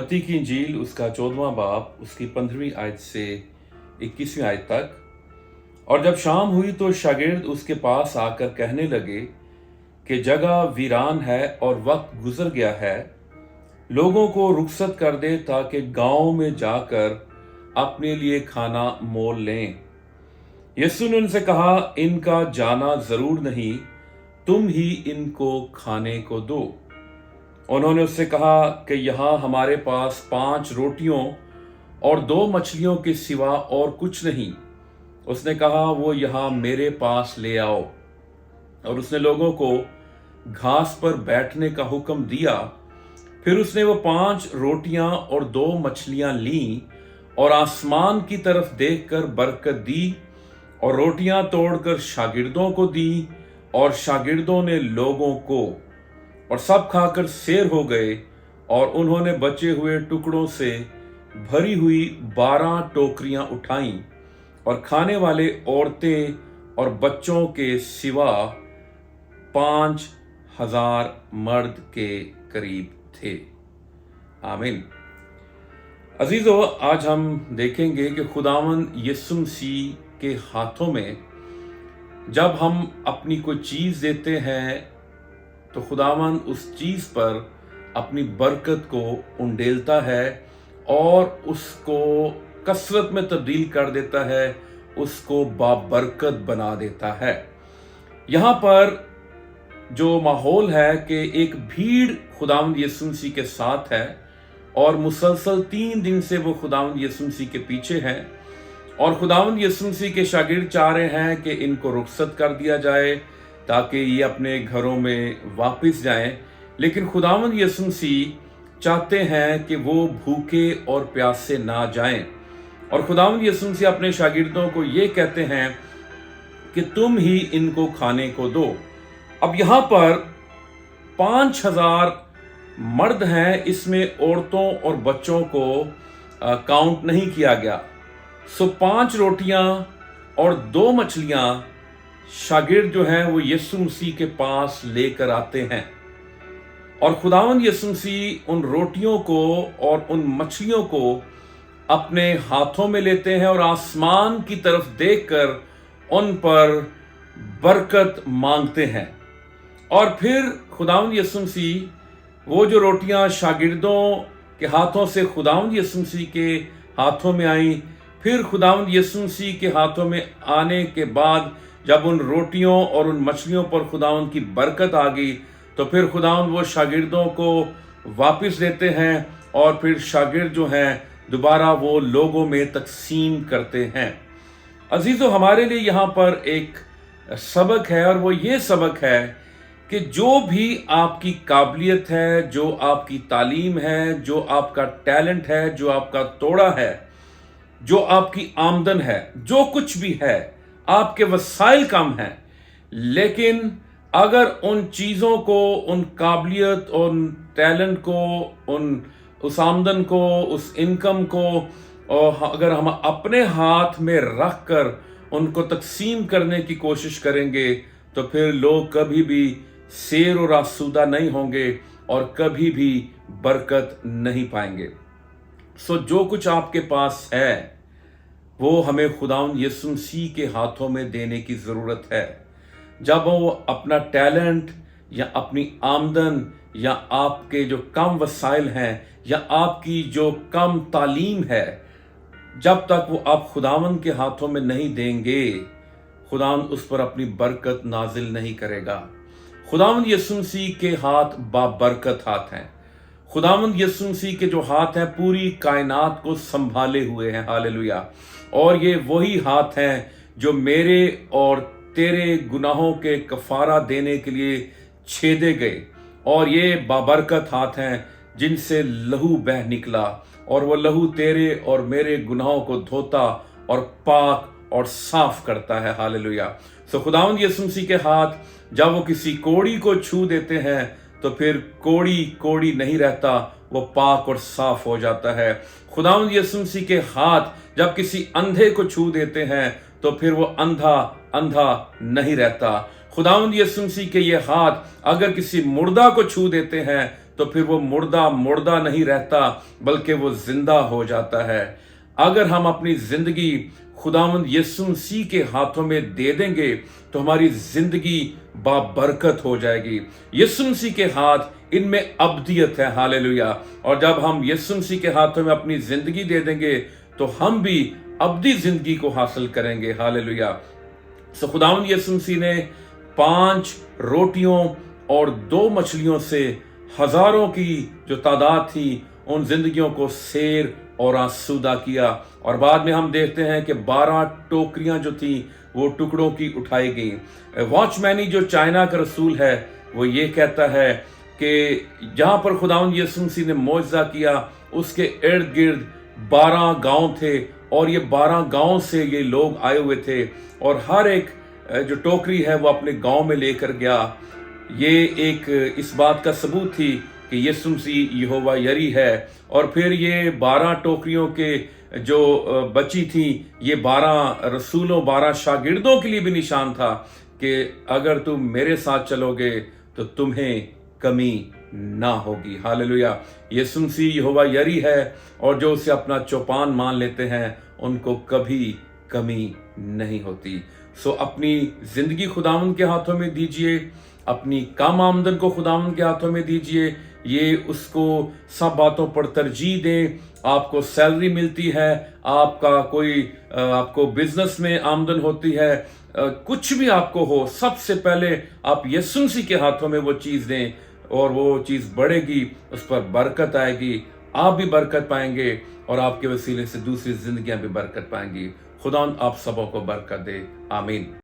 मत्ती की इंजील उसका 14वां बाब उसकी 15वीं आयत से 21वीं आयत तक। और जब शाम हुई तो शागिर्द उसके पास आकर कहने लगे कि जगह वीरान है और वक्त गुजर गया है, लोगों को रुखसत कर दे ताकि गांव में जाकर अपने लिए खाना मोल लें। यीशु ने उनसे कहा, इनका जाना जरूर नहीं, तुम ही इनको खाने को दो। उन्होंने उससे कहा कि यहाँ हमारे पास 5 रोटियों और 2 मछलियों के सिवा और कुछ नहीं। उसने कहा, वो यहाँ मेरे पास ले आओ। और उसने लोगों को घास पर बैठने का हुक्म दिया। फिर उसने वो 5 रोटियां और 2 मछलियां लीं और आसमान की तरफ देखकर बरकत दी और रोटियां तोड़कर शागिर्दों को दी और शागिर्दों ने लोगों को। और सब खाकर सेर हो गए और उन्होंने बचे हुए टुकड़ों से भरी हुई 12 टोकरियां उठाईं और खाने वाले औरतें और बच्चों के सिवा 5,000 मर्द के करीब थे। आमीन। अजीजों, आज हम देखेंगे कि खुदावंद यीशु मसीह के हाथों में जब हम अपनी कोई चीज देते हैं तो खुदावंद उस चीज पर अपनी बरकत को उंडेलता है और उसको कसरत में तब्दील कर देता है, उसको बाबरकत बना देता है। यहाँ पर जो माहौल है कि एक भीड़ खुदावंद यीशु मसीह के साथ है और मुसलसल 3 दिन से वो खुदावंद यीशु मसीह के पीछे हैं और खुदावंद यीशु मसीह के शागिर्द चाह रहे हैं कि इनको रुखसत कर दिया जाए ताकि ये अपने घरों में वापस जाएं। लेकिन खुदावंद यीशु मसीह चाहते हैं कि वो भूखे और प्यासे ना जाएं। और खुदावंद यीशु मसीह अपने शागिर्दों को ये कहते हैं कि तुम ही इनको खाने को दो। अब यहाँ पर 5,000 मर्द हैं, इसमें औरतों और बच्चों को काउंट नहीं किया गया। सो 5 रोटियां और 2 मछलियां शागिर्द जो हैं वो यीशु मसीह के पास लेकर आते हैं और खुदावंद यीशु मसीह उन रोटियों को और उन मछलियों को अपने हाथों में लेते हैं और आसमान की तरफ देखकर उन पर बरकत मांगते हैं। और फिर खुदावंद यीशु मसीह वो जो रोटियां शागिर्दों के हाथों से खुदावंद यीशु मसीह के हाथों में आई, फिर खुदावंद यीशु मसीह के हाथों में आने के बाद जब उन रोटियों और उन मछलियों पर खुदावंद की बरकत आ गई तो फिर खुदावंद वो शागिर्दों को वापस देते हैं और फिर शागिर्द जो हैं दोबारा वो लोगों में तकसीम करते हैं। अजीजों, हमारे लिए यहाँ पर एक सबक है और वो ये सबक है कि जो भी आपकी काबिलियत है, जो आपकी तालीम है, जो आपका टैलेंट है, जो आपका तोड़ा है, जो आपकी आमदन है, जो कुछ भी है, आपके वसाइल कम हैं, लेकिन अगर उन चीज़ों को, उन काबिलियत, उन टैलेंट को, उस आमदन को, उस इनकम को और अगर हम अपने हाथ में रख कर उनको तकसीम करने की कोशिश करेंगे तो फिर लोग कभी भी शेर और आसूदा नहीं होंगे और कभी भी बरकत नहीं पाएंगे। सो जो कुछ आपके पास है वो हमें खुदावंद यीशु मसीह के हाथों में देने की ज़रूरत है। जब वो अपना टैलेंट या अपनी आमदन या आपके जो कम वसाइल हैं या आपकी जो कम तालीम है, जब तक वो आप खुदावंद के हाथों में नहीं देंगे, खुदावंद उस पर अपनी बरकत नाजिल नहीं करेगा। खुदावंद यीशु मसीह के हाथ बाबरकत हाथ हैं। खुदावंद यीशु मसीह के जो हाथ हैं पूरी कायनात को संभाले हुए हैं। हालेलुया। और ये वही हाथ हैं जो मेरे और तेरे गुनाहों के कफारा देने के लिए छेदे गए और ये बाबरकत हाथ हैं जिनसे लहू बह निकला और वो लहू तेरे और मेरे गुनाहों को धोता और पाक और साफ करता है। हालेलुया। सो खुदावंद यीशु मसीह के हाथ जब वो किसी कोड़ी को छू देते हैं तो फिर कोड़ी कोड़ी नहीं रहता, वो पाक और साफ हो जाता है। खुदावंद यीशु मसीह के हाथ जब किसी अंधे को छू देते हैं तो फिर वो अंधा अंधा नहीं रहता। खुदावंद यीशु मसीह के ये हाथ अगर किसी मुर्दा को छू देते हैं तो फिर वो मुर्दा मुर्दा नहीं रहता बल्कि वो जिंदा हो जाता है। अगर हम अपनी जिंदगी खुदावंद यीशु मसीह के हाथों में दे देंगे तो हमारी जिंदगी बाबरकत हो जाएगी। यीशु मसीह के हाथ, इनमें अब्दियत है। हालेलुया। और जब हम यीशु मसीह के हाथों में अपनी जिंदगी दे देंगे तो हम भी अब्दी जिंदगी को हासिल करेंगे। हालेलुया। सो खुदावंद यीशु मसीह ने 5 रोटियों और 2 मछलियों से हजारों की जो तादाद थी उन जिंदगियों को सैर और आसूदा किया। और बाद में हम देखते हैं कि 12 टोकरियां जो थी वो टुकड़ों की उठाई गई। वॉचमैनी जो चाइना का रसूल है वो ये कहता है कि जहां पर खुदावंद यीशु मसीह ने मौजज़ा किया उसके इर्द गिर्द 12 गांव थे और ये 12 गांव से ये लोग आए हुए थे और हर एक जो टोकरी है वो अपने गांव में लेकर गया। ये एक इस बात का सबूत थी कि यीशु मसीह यहोवा यरी है। और फिर ये 12 टोकरियों के जो बची थी ये 12 रसूलों 12 शागिर्दों के लिए भी निशान था कि अगर तुम मेरे साथ चलोगे तो तुम्हें कमी ना होगी। हालेलुया। यीशु मसीह यहोवा यरी है और जो उसे अपना चौपान मान लेते हैं उनको कभी कमी नहीं होती। सो अपनी जिंदगी खुदावंद के हाथों में दीजिए, अपनी कम आमदन को खुदावंद के हाथों में दीजिए। ये उसको सब बातों पर तरजीह दें। आपको सैलरी मिलती है, आपका कोई आपको बिजनेस में आमदन होती है, कुछ भी आपको हो, सबसे पहले आप यीशु मसीह के हाथों में वो चीज़ दें और वो चीज़ बढ़ेगी, उस पर बरकत आएगी, आप भी बरकत पाएंगे और आपके वसीले से दूसरी जिंदगियां भी बरकत पाएंगी। खुदा आप सबों को बरकत दे। आमीन।